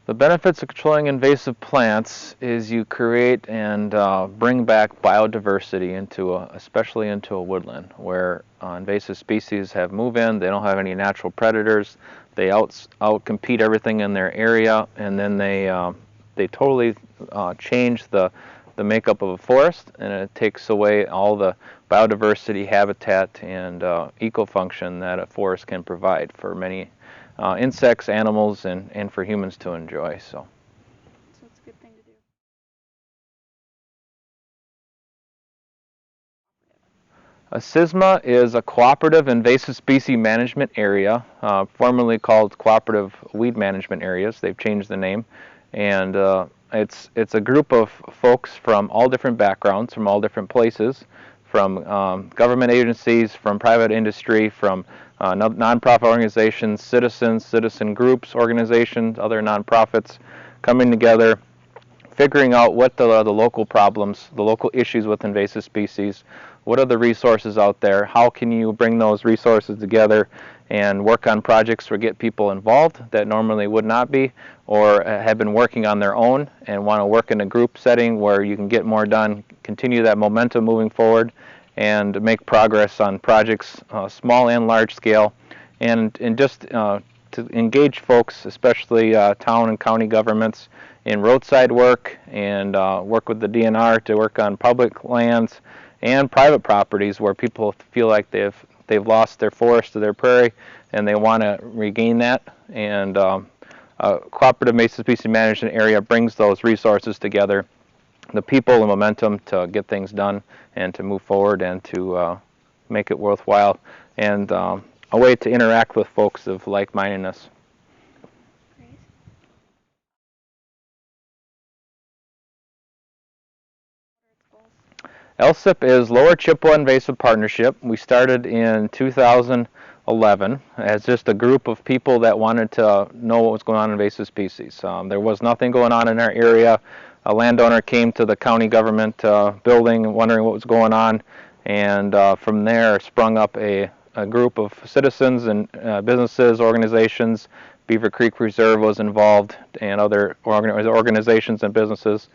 The benefits of controlling invasive plants is you create and bring back biodiversity into especially into a woodland where invasive species have move in, they don't have any natural predators, they outcompete everything in their area, and then they totally change the makeup of a forest, and it takes away all the biodiversity, habitat, and eco-function that a forest can provide for many insects, animals, and for humans to enjoy. So it's a good thing to do. A CISMA is a cooperative invasive species management area, formerly called cooperative weed management areas. They've changed the name, and it's a group of folks from all different backgrounds, from all different places, from government agencies, from private industry, from nonprofit organizations, citizen groups, organizations, other nonprofits, coming together, figuring out what the local problems, the local issues with invasive species, what are the resources out there, how can you bring those resources together and work on projects or get people involved that normally would not be, or have been working on their own and want to work in a group setting where you can get more done, continue that momentum moving forward, and make progress on projects, small and large scale, and just to engage folks, especially town and county governments, in roadside work and work with the DNR to work on public lands and private properties where people feel like they've lost their forest or their prairie and they want to regain that. And cooperative invasive species management area brings those resources together, the people and momentum to get things done and to move forward and to make it worthwhile, and a way to interact with folks of like-mindedness. LSIP is Lower Chippewa Invasive Partnership. We started in 2011 as just a group of people that wanted to know what was going on in invasive species. There was nothing going on in our area. A landowner came to the county government building wondering what was going on, and from there sprung up a group of citizens and businesses, organizations. Beaver Creek Reserve was involved, and other organizations and businesses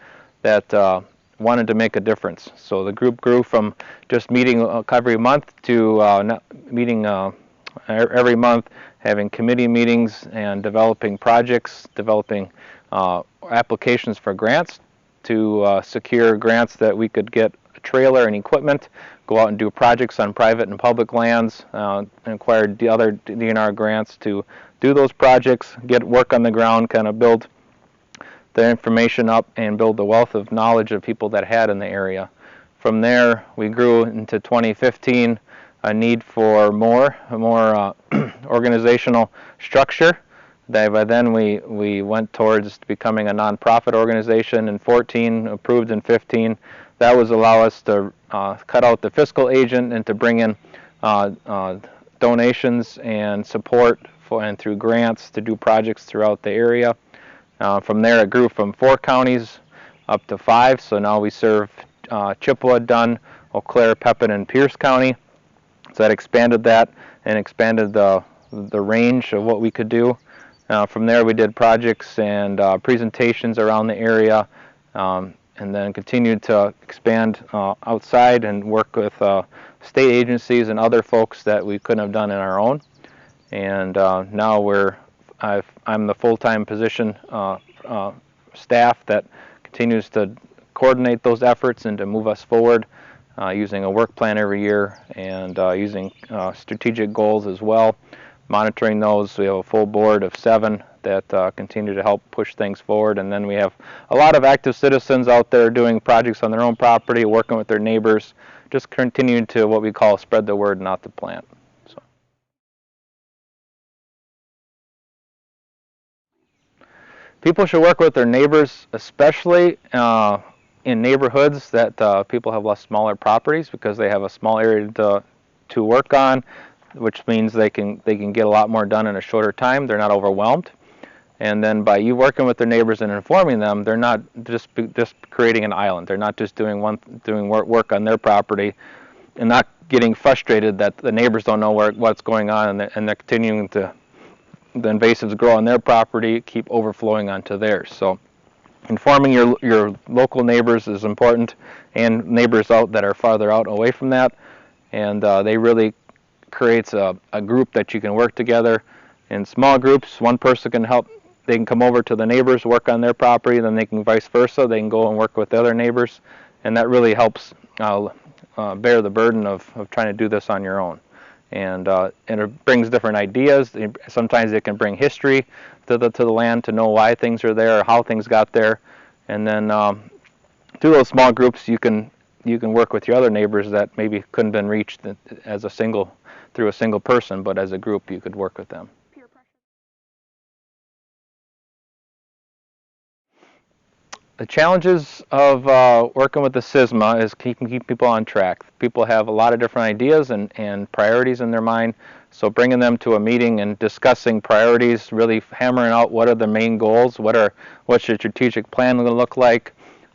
that wanted to make a difference. So the group grew from just meeting every month to meeting every month, having committee meetings and developing projects, developing applications for grants to secure grants that we could get a trailer and equipment, go out and do projects on private and public lands, and acquire the other DNR grants to do those projects, get work on the ground, kind of build the information up and build the wealth of knowledge of people that had in the area. From there, we grew into 2015 a need for more organizational structure. By then we went towards becoming a nonprofit organization in 14, approved in 15. That was allow us to cut out the fiscal agent and to bring in donations and support and through grants to do projects throughout the area. From there it grew from 4 counties up to 5, so now we serve Chippewa, Dunn, Eau Claire, Pepin, and Pierce County. So that expanded that and expanded the range of what we could do. From there we did projects and presentations around the area, and then continued to expand outside and work with state agencies and other folks that we couldn't have done in our own. And now I'm the full-time position staff that continues to coordinate those efforts and to move us forward, using a work plan every year and using strategic goals as well, monitoring those. We have a full board of 7 that continue to help push things forward, and then we have a lot of active citizens out there doing projects on their own property, working with their neighbors, just continuing to what we call spread the word, not the plant. People should work with their neighbors, especially in neighborhoods that people have less smaller properties, because they have a small area to work on, which means they can get a lot more done in a shorter time. They're not overwhelmed. And then by you working with their neighbors and informing them, they're not just creating an island. They're not just doing work on their property and not getting frustrated that the neighbors don't know what's going on, and they're continuing to the invasives grow on their property keep overflowing onto theirs. So informing your local neighbors is important, and neighbors out that are farther out away from that, and they really creates a group that you can work together in small groups. One person can help, they can come over to the neighbors, work on their property, then they can vice versa, they can go and work with the other neighbors, and that really helps bear the burden of trying to do this on your own. And it brings different ideas. Sometimes it can bring history to the land to know why things are there or how things got there. And then through those small groups, you can work with your other neighbors that maybe couldn't have been reached as through a single person, but as a group you could work with them. Peer pressure. The challenges of working with the SYSMA is keeping people on track. People have a lot of different ideas and priorities in their mind, so bringing them to a meeting and discussing priorities, really hammering out what are the main goals, what's your strategic plan going to look like,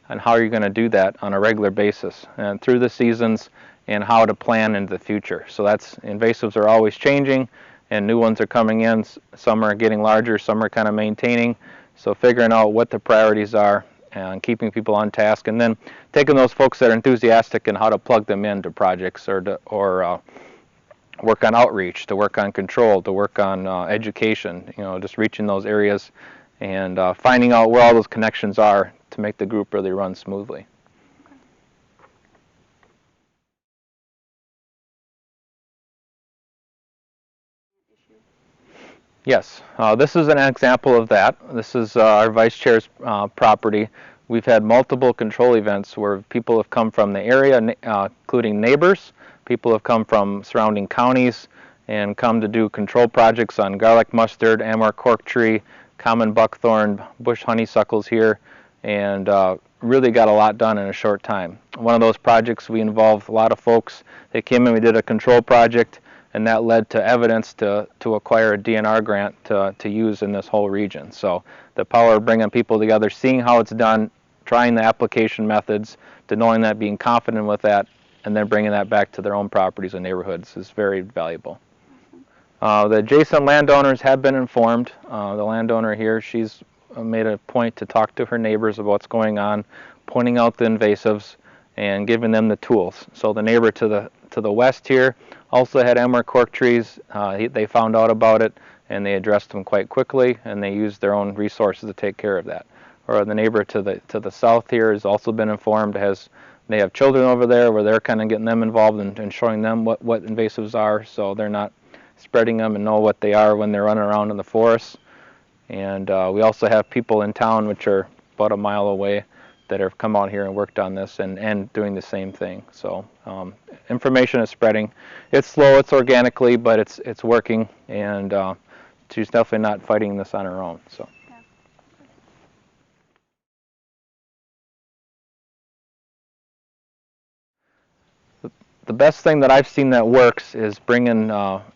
and how are you going to do that on a regular basis and through the seasons, and how to plan into the future. So that's, invasives are always changing and new ones are coming in. Some are getting larger, some are kind of maintaining. So figuring out what the priorities are and keeping people on task, and then taking those folks that are enthusiastic and how to plug them into projects or work on outreach, to work on control, to work on education, just reaching those areas and finding out where all those connections are to make the group really run smoothly. Yes, this is an example of that. This is our vice chair's property. We've had multiple control events where people have come from the area, including neighbors. People have come from surrounding counties and come to do control projects on garlic mustard, Amur corktree, common buckthorn, bush honeysuckles here, and really got a lot done in a short time. One of those projects, we involved a lot of folks. They came in, we did a control project, and that led to evidence to acquire a DNR grant to use in this whole region. So the power of bringing people together, seeing how it's done, trying the application methods, to knowing that, being confident with that, and then bringing that back to their own properties and neighborhoods is very valuable. The adjacent landowners have been informed. The landowner here, she's made a point to talk to her neighbors about what's going on, pointing out the invasives and giving them the tools. So the neighbor to the west here also had Amur corktrees. They found out about it and they addressed them quite quickly, and they used their own resources to take care of that. Or the neighbor to the south here has also been informed. They have children over there where they're kind of getting them involved and showing them what invasives are, so they're not spreading them and know what they are when they're running around in the forest. And we also have people in town, which are about a mile away, that have come out here and worked on this and doing the same thing. So information is spreading. It's slow, it's organically, but it's working, and she's definitely not fighting this on her own. So. The best thing that I've seen that works is bringing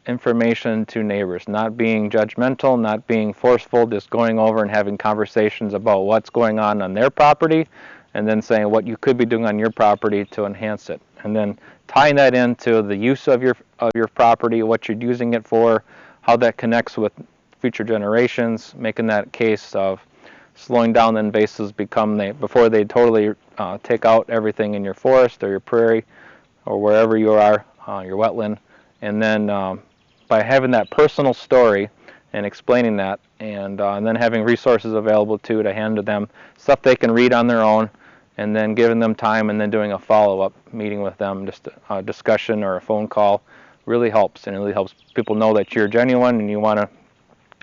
information to neighbors, not being judgmental, not being forceful, just going over and having conversations about what's going on their property, and then saying what you could be doing on your property to enhance it, and then tying that into the use of your property, what you're using it for, how that connects with future generations, making that case of slowing down the invasives before they totally take out everything in your forest or your prairie, or wherever you are, your wetland, and then by having that personal story and explaining that, and then having resources available to hand to them, stuff they can read on their own, and then giving them time and then doing a follow-up meeting with them, just a discussion or a phone call, really helps, and it really helps people know that you're genuine and you want to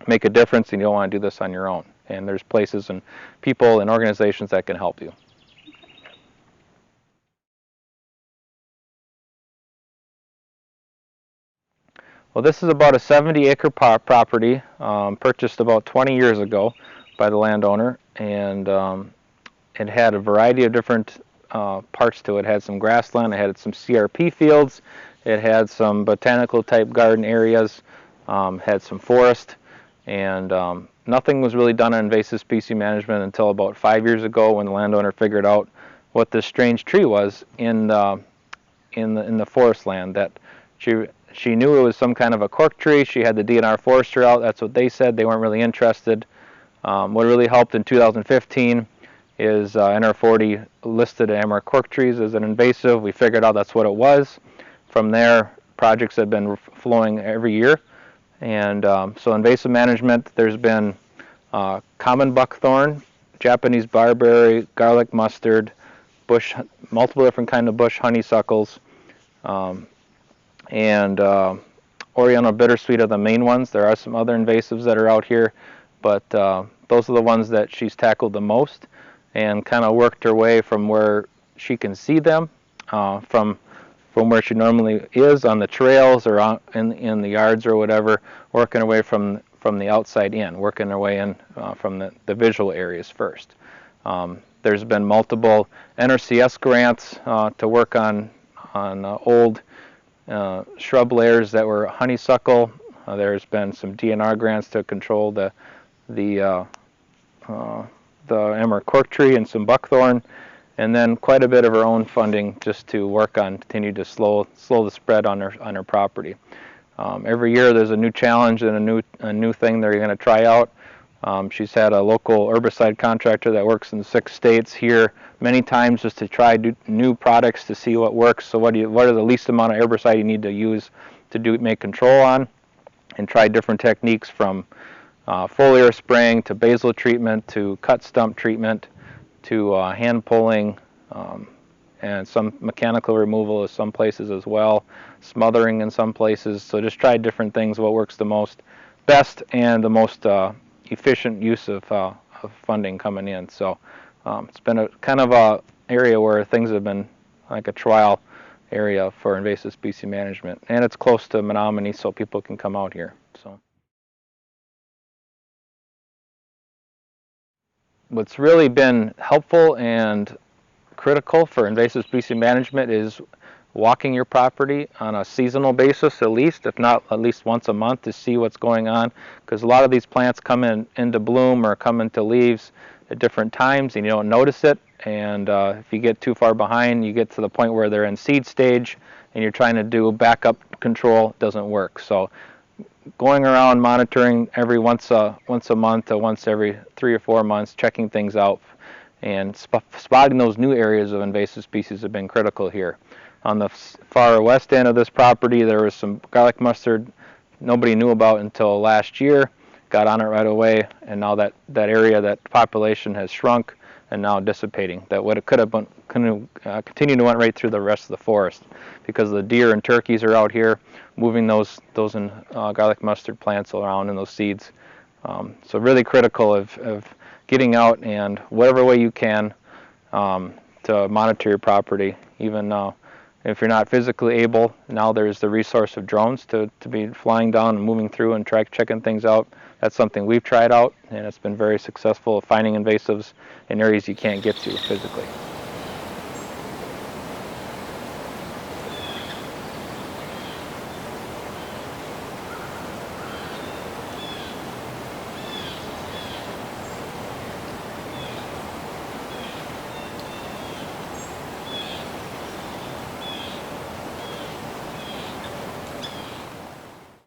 make a difference and you don't want to do this on your own. And there's places and people and organizations that can help you. Well, this is about a 70-acre property purchased about 20 years ago by the landowner, and it had a variety of different parts to it. It had some grassland, it had some CRP fields, it had some botanical type garden areas, had some forest, and nothing was really done on invasive species management until about 5 years ago, when the landowner figured out what this strange tree was in the forest land that she knew it was some kind of a cork tree. She had the DNR forester out. That's what they said. They weren't really interested. What really helped in 2015 is NR40 listed Amaranth cork trees as an invasive. We figured out that's what it was. From there, projects have been flowing every year. And so invasive management, there's been common buckthorn, Japanese barberry, garlic mustard, bush, multiple different kind of bush honeysuckles, and Oriental bittersweet are the main ones. There are some other invasives that are out here, but those are the ones that she's tackled the most, and kind of worked her way from where she can see them, from where she normally is on the trails or in the yards or whatever, working her way from the outside in, working her way in from the visual areas first. There's been multiple NRCS grants to work on old shrub layers that were honeysuckle. There's been some DNR grants to control the Amaranth cork tree and some buckthorn, and then quite a bit of her own funding just to work on, continue to slow the spread on her property. Every year there's a new challenge and a new thing they're going to try out. She's had a local herbicide contractor that works in 6 states here many times just to try new products to see what works. So what are the least amount of herbicide you need to use to make control on, and try different techniques from foliar spraying to basal treatment to cut stump treatment to hand pulling, and some mechanical removal in some places as well, smothering in some places. So just try different things, what works the best and the most efficient use of funding coming in. So it's been a kind of a area where things have been like a trial area for invasive species management, and it's close to Menominee, so people can come out here. So what's really been helpful and critical for invasive species management is walking your property on a seasonal basis, at least, if not at least once a month, to see what's going on, because a lot of these plants come into bloom or come into leaves at different times and you don't notice it, and if you get too far behind, you get to the point where they're in seed stage and you're trying to do backup control, it doesn't work. So going around monitoring every once a month or once every 3 or 4 months, checking things out and spotting those new areas of invasive species have been critical here. On the far west end of this property, there was some garlic mustard nobody knew about until last year. Got on it right away, and now that area, that population has shrunk and now dissipating. That what it could have been, continued to went right through the rest of the forest, because the deer and turkeys are out here moving those garlic mustard plants around in those seeds. So really critical of getting out and whatever way you can to monitor your property. Even if you're not physically able, now there's the resource of drones to be flying down and moving through and checking things out. That's something we've tried out, and it's been very successful at finding invasives in areas you can't get to physically.